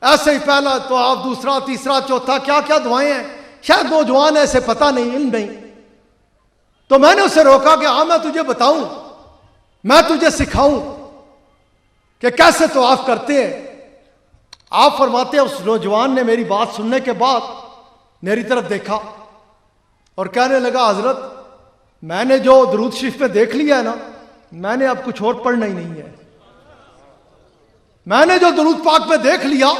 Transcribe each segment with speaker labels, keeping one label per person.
Speaker 1: ایسے ہی پہلا تو آپ دوسرا تیسرا چوتھا کیا کیا دعائیں ہیں. شاید نوجوان ایسے پتہ نہیں، علم نہیں. تو میں نے اسے روکا کہ ہاں میں تجھے بتاؤں، میں تجھے سکھاؤں کہ کیسے طواف کرتے ہیں. آپ فرماتے ہیں اس نوجوان نے میری بات سننے کے بعد میری طرف دیکھا اور کہنے لگا حضرت میں نے جو درود شریف میں دیکھ لیا ہے نا، میں نے اب کچھ اور پڑھنا ہی نہیں ہے. میں نے جو درود پاک میں دیکھ لیا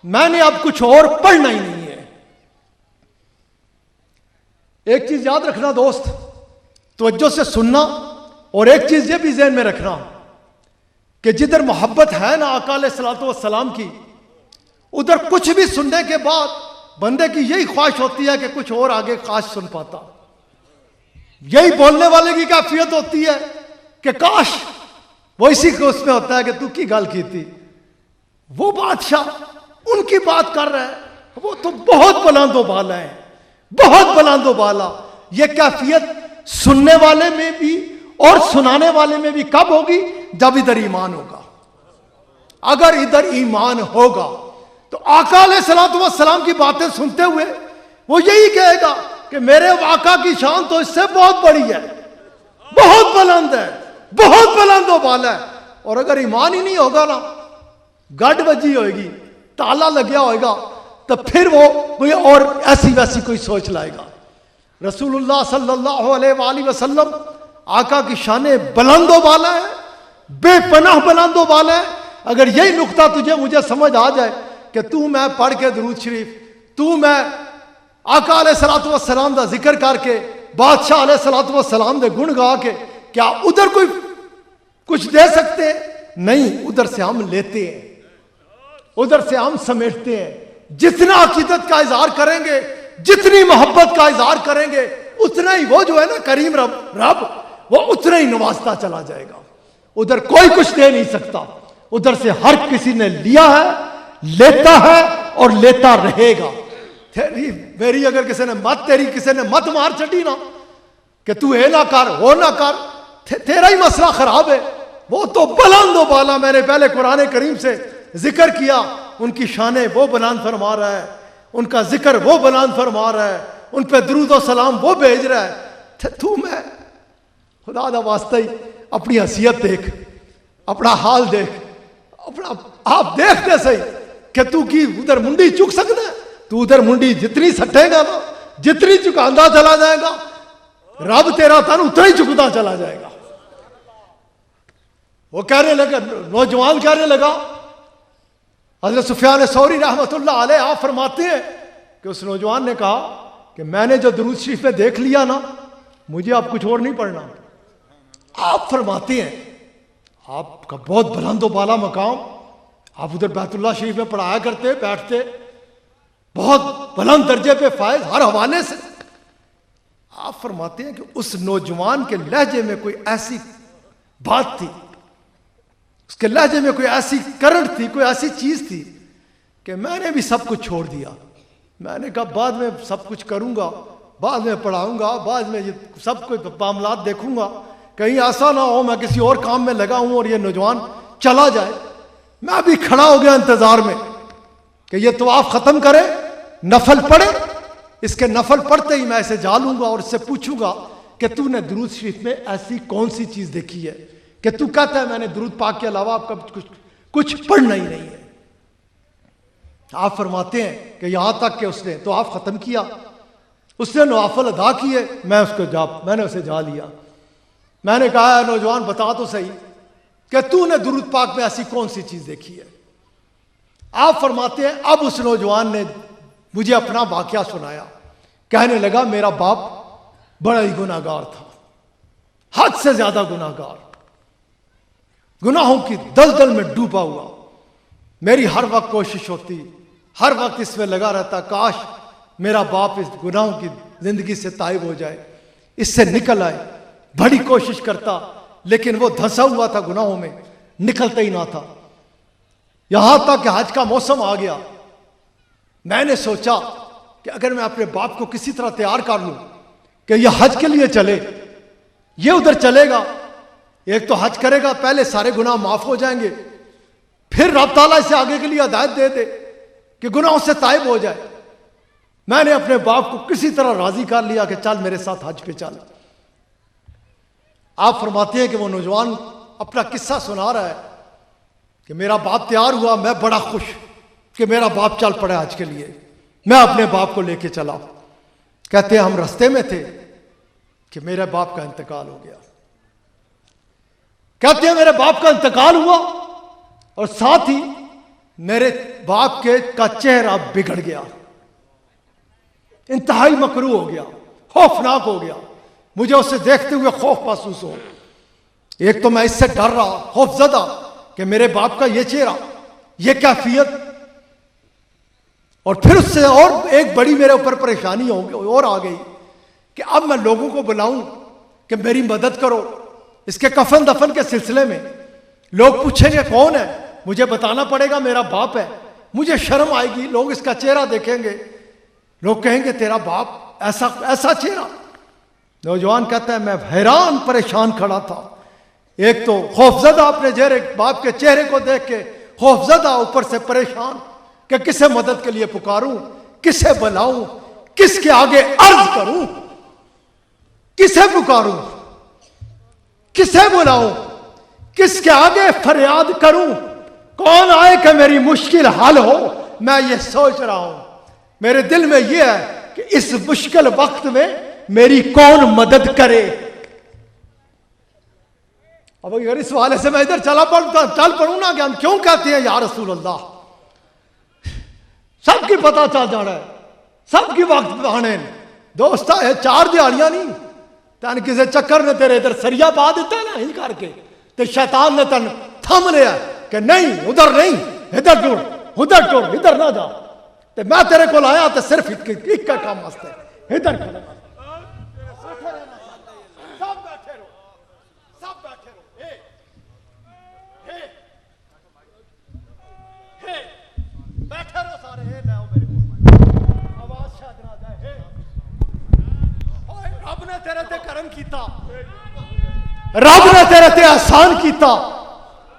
Speaker 1: میں نے اب کچھ اور پڑھنا ہی نہیں ہے. ایک چیز یاد رکھنا دوست، توجہ سے سننا، اور ایک چیز یہ بھی ذہن میں رکھنا کہ جدھر محبت ہے نا آقا علیہ الصلوۃ والسلام کی، ادھر کچھ بھی سننے کے بعد بندے کی یہی خواہش ہوتی ہے کہ کچھ اور آگے کاش سن پاتا. یہی بولنے والے کی کیفیت ہوتی ہے کہ کاش وہ اسی کو اس میں ہوتا ہے کہ تو کی گل کی تھی، وہ بادشاہ ان کی بات کر رہا ہے، وہ تو بہت بلند و بالا ہے، بہت بلند و بالا. یہ کیفیت سننے والے میں بھی اور سنانے والے میں بھی کب ہوگی؟ جب ادھر ایمان ہوگا. اگر ادھر ایمان ہوگا تو آقا علیہ الصلوۃ والسلام کی باتیں سنتے ہوئے وہ یہی کہے گا کہ میرے آقا کی شان تو اس سے بہت بڑی ہے، بہت بلند ہے، بہت بلند و بالا ہے. اور اگر ایمان ہی نہیں ہوگا نا، گڈ بجی ہوئے گی، تالا لگیا ہوئے گا، تو پھر وہ کوئی اور ایسی ویسی کوئی سوچ لائے گا. رسول اللہ صلی اللہ علیہ وآلہ وسلم آقا کی شان بلند و بالا ہے، بے پناہ بلند و بالا ہے. اگر یہی نقطہ تجھے مجھے سمجھ آ جائے کہ تو میں پڑھ کے درود شریف، تو میں آقا علیہ الصلوۃ والسلام دا ذکر کر کے، بادشاہ علیہ الصلوۃ والسلام دے گن گا کے، کیا ادھر کوئی کچھ دے سکتے ہیں؟ نہیں، ادھر سے ہم لیتے ہیں، ادھر سے ہم سمیٹتے ہیں. جتنا عقیدت کا اظہار کریں گے، جتنی محبت کا اظہار کریں گے، اتنا ہی وہ جو ہے نا کریم رب وہ اتنا ہی نوازتا چلا جائے گا. ادھر کوئی کچھ دے نہیں سکتا، ادھر سے ہر کسی نے لیا ہے، لیتا ہے اور لیتا رہے گا. میری اگر کسی نے مت مار چڑی نا کہ تو اے نہ کر وہ نہ کر، تیرا ہی مسئلہ خراب ہے. وہ تو بلند و بالا، میں نے پہلے قرآن کریم سے ذکر کیا، ان کی شانیں وہ بلند فرما رہا ہے، ان کا ذکر وہ بلند فرما رہا ہے، ان پہ درود و سلام وہ بھیج رہا ہے. تو میں خدا دا واسطہ ہی اپنی حیثیت دیکھ، اپنا حال دیکھ، اپنا آپ دیکھتے صحیح کہ تو کی ادھر منڈی چک سکتا ہے. تو ادھر منڈی جتنی سٹے گا نا، جتنی چکاندہ چلا جائے گا، رب تیرا تن اتنا ہی چکتا چلا جائے گا. وہ کہنے لگا، نوجوان کہنے لگا، حضرت سفیان ثوری رحمۃ اللہ علیہ آپ فرماتے ہیں کہ اس نوجوان نے کہا کہ میں نے جو درود شریف میں دیکھ لیا نا، مجھے اب کچھ اور نہیں پڑھنا. آپ فرماتے ہیں آپ کا بہت بلند و بالا مقام، آپ ادھر بیت اللہ شریف میں پڑھایا کرتے، بیٹھتے، بہت بلند درجے پہ فائز ہر حوالے سے. آپ فرماتے ہیں کہ اس نوجوان کے لہجے میں کوئی ایسی بات تھی، اس کے لہجے میں کوئی ایسی کرنٹ تھی، کوئی ایسی چیز تھی کہ میں نے بھی سب کچھ چھوڑ دیا. میں نے کہا بعد میں سب کچھ کروں گا، بعد میں پڑھاؤں گا، بعد میں یہ سب کچھ معاملات دیکھوں گا، کہیں ایسا نہ ہو میں کسی اور کام میں لگا ہوں اور یہ نوجوان چلا جائے. میں بھی کھڑا ہو گیا انتظار میں کہ یہ طواف ختم کرے، نفل پڑھے. اس کے نفل پڑھتے ہی میں اسے جا لوں گا اور اس سے پوچھوں گا کہ تو نے درود شریف میں ایسی کون سی چیز دیکھی ہے کہ تو کہتا ہے میں نے درود پاک کے علاوہ آپ کا کچھ پڑھنا ہی نہیں ہے. آپ فرماتے ہیں کہ یہاں تک کہ اس نے طواف ختم کیا، اس نے نوافل ادا کیے، میں نے اسے جا لیا. میں نے کہا نوجوان بتا تو صحیح کہ تو نے درود پاک میں ایسی کون سی چیز دیکھی ہے. آپ فرماتے ہیں اب اس نوجوان نے مجھے اپنا واقعہ سنایا. کہنے لگا میرا باپ بڑا ہی گناہ گار تھا، حد سے زیادہ گناہ گار، گناہوں کی دلدل میں ڈوبا ہوا. میری ہر وقت کوشش ہوتی، ہر وقت اس میں لگا رہتا کاش میرا باپ اس گناہوں کی زندگی سے تائب ہو جائے، اس سے نکل آئے. بڑی کوشش کرتا لیکن وہ دھنسا ہوا تھا گناہوں میں، نکلتا ہی نہ تھا. یہاں تک کہ حج کا موسم آ گیا. میں نے سوچا کہ اگر میں اپنے باپ کو کسی طرح تیار کر لوں کہ یہ حج کے لیے چلے، یہ ادھر چلے گا، ایک تو حج کرے گا، پہلے سارے گناہ معاف ہو جائیں گے، پھر رب تعالیٰ اسے آگے کے لیے ہدایت دے دے کہ گناہوں سے تائب ہو جائے. میں نے اپنے باپ کو کسی طرح راضی کر لیا کہ چل میرے ساتھ حج پہ چل. آپ فرماتے ہیں کہ وہ نوجوان اپنا قصہ سنا رہا ہے کہ میرا باپ تیار ہوا, میں بڑا خوش کہ میرا باپ چل پڑا حج کے لیے. میں اپنے باپ کو لے کے چلا. کہتے ہیں ہم رستے میں تھے کہ میرے باپ کا انتقال ہو گیا. کہتے ہیں میرے باپ کا انتقال ہوا اور ساتھ ہی میرے باپ کا چہرہ بگڑ گیا, انتہائی مکروہ ہو گیا, خوفناک ہو گیا. مجھے اسے دیکھتے ہوئے خوف محسوس ہو. ایک تو میں اس سے ڈر رہا, خوف زدہ کہ میرے باپ کا یہ چہرہ, یہ کیفیت, اور پھر اس سے اور ایک بڑی میرے اوپر پریشانی اور آ گئی کہ اب میں لوگوں کو بلاؤں کہ میری مدد کرو اس کے کفن دفن کے سلسلے میں. لوگ پوچھیں گے کون ہے, مجھے بتانا پڑے گا میرا باپ ہے. مجھے شرم آئے گی, لوگ اس کا چہرہ دیکھیں گے, لوگ کہیں گے تیرا باپ ایسا چہرہ. نوجوان کہتا ہے میں حیران پریشان کھڑا تھا. ایک تو خوفزدہ اپنے باپ کے چہرے کو دیکھ کے خوفزدہ, اوپر سے پریشان کہ کسے مدد کے لیے پکاروں, کسے بلاؤں, کس کے آگے عرض کروں, کسے پکاروں, کسے بلاؤں, کس کے آگے فریاد کروں, کون آئے کہ میری مشکل حل ہو. میں یہ سوچ رہا ہوں, میرے دل میں یہ ہے کہ اس مشکل وقت میں میری کون مدد کرے. اب اگر اس حوالے سے میں ادھر چل پڑوں نا کہ ہم کیوں کہتے ہیں یا رسول اللہ, سب کی پتہ چل جانا ہے, سب کی وقت بہانے. دوست ہے 4 دیہڑیاں نہیں تین کسی چکر نے تیرے ادھر سریا پا دیتا ہے نا ہی کر کے, تے شیطان نے تن تھم لیا کہ نہیں ادھر نہیں, ادھر ٹور, ادھر ٹور, ادھر نہ جا. تے میں تیرے کو لایا تو صرف ایک کا کام واسطے, ادھر کھڑا. رب نے تیرے تے کرم کیتا, رب نے تیرے تے احسان کیتا,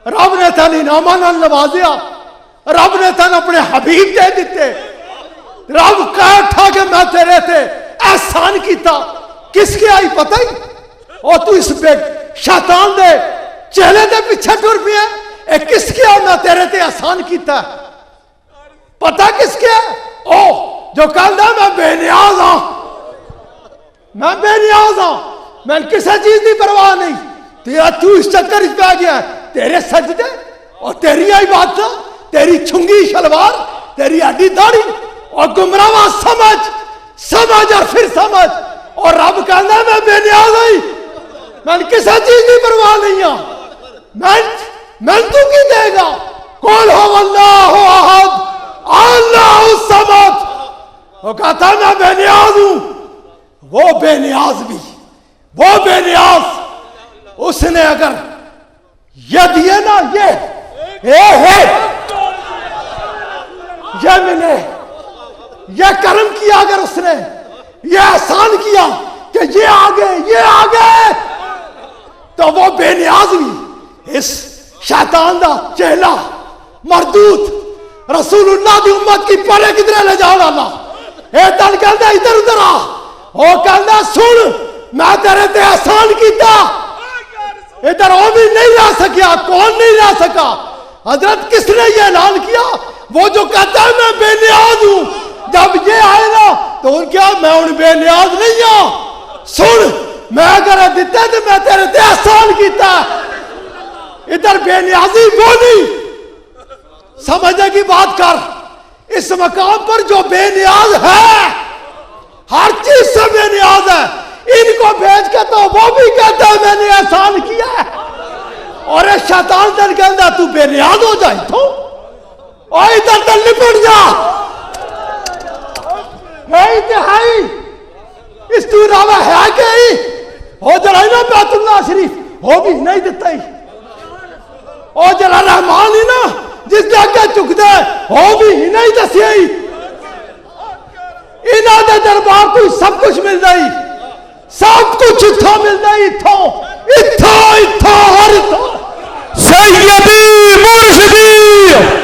Speaker 1: رب نے تین انعاماں نال نوازیا, رب نے تین اپنے حبیب دے دیتے. رب کہا کہ میں تیرے تے احسان کیتا, کس کے آئی پتہ ہی, اور تو اس پہ شیطان دے چہلے دے پیچھے ٹر پیا. اے کس کے آئی میں تیرے تے احسان کیتا, پتہ کس کے ہے, او جو کہندا میں بے نیاز ہاں, میں بے نیاز ہاں, میں کسی چیز کی پرواہ نہیں. تو اس چکر اس پہ آ گیا ہے, تیرے سجدے اور تیری عبادت, تیری چھنگی شلوار, تیری ہڈی داڑھی اور گمراہ سمجھ اور پھر سمجھ. اور رب کہنا میں بے نیاز ہوں, میں کسی چیز کی پرواہ نہیں ہوں. میں تو کی دے گا, قل هو اللہ احد اللہ الصمد. وہ کہتا میں بے نیاز ہوں. وہ بے نیاز بھی, وہ بے نیاز, اس نے اگر یہ دیے نا, یہ ملے, یہ کرم کیا اگر اس نے, یہ احسان کیا کہ یہ آگے, تو وہ بے نیاز بھی اس شیطان دا چہلا مردود رسول اللہ دی امت کی پرے کدھر لے جاؤ لالا. اے تن کہندا ادھر ادھر آ, وہ کہندا سن میں تیرے تے احسان کیتا, ادھر وہ بھی نہیں رہ سکیا. کون نہیں رہ سکا حضرت, کس نے یہ اعلان کیا, وہ جو کہتا ہے میں بے نیاز ہوں. جب یہ آئے نا تو ان کیا میں ان بے نیاز نہیں ہوں. سن میں اگر دیتا تو میں تیرے تے احسان کیتا. ادھر بے نیازی وہ نہیں, سمجھنے کی بات کر. اس مقام پر جو بے نیاز ہے, ہر چیز سے بے نیاز ہے, ان کو بھیج کے تو وہ بھی کہتا ہے میں نے احسان کیا ہے. اور اے شیطان دل کہندا تو بے نیاز ہو جائے تو اور ادھر تل لپٹ جا. ہے انتہائی اس تو علاوہ ہے کہ ہی ہو جڑا نا بیت اللہ شریف وہ بھی نہیں دیتا ہی, اور جڑا رحمان ہی نا جس دے اگے چکدا ہے وہ بھی نہیں دسیا ہی. انہاں دے دربار تو سب کچھ ملدا ہی, سب کچھ اتھوں ملدا ہی, اتھوں ہر اتھوں.
Speaker 2: سیدی مرشدی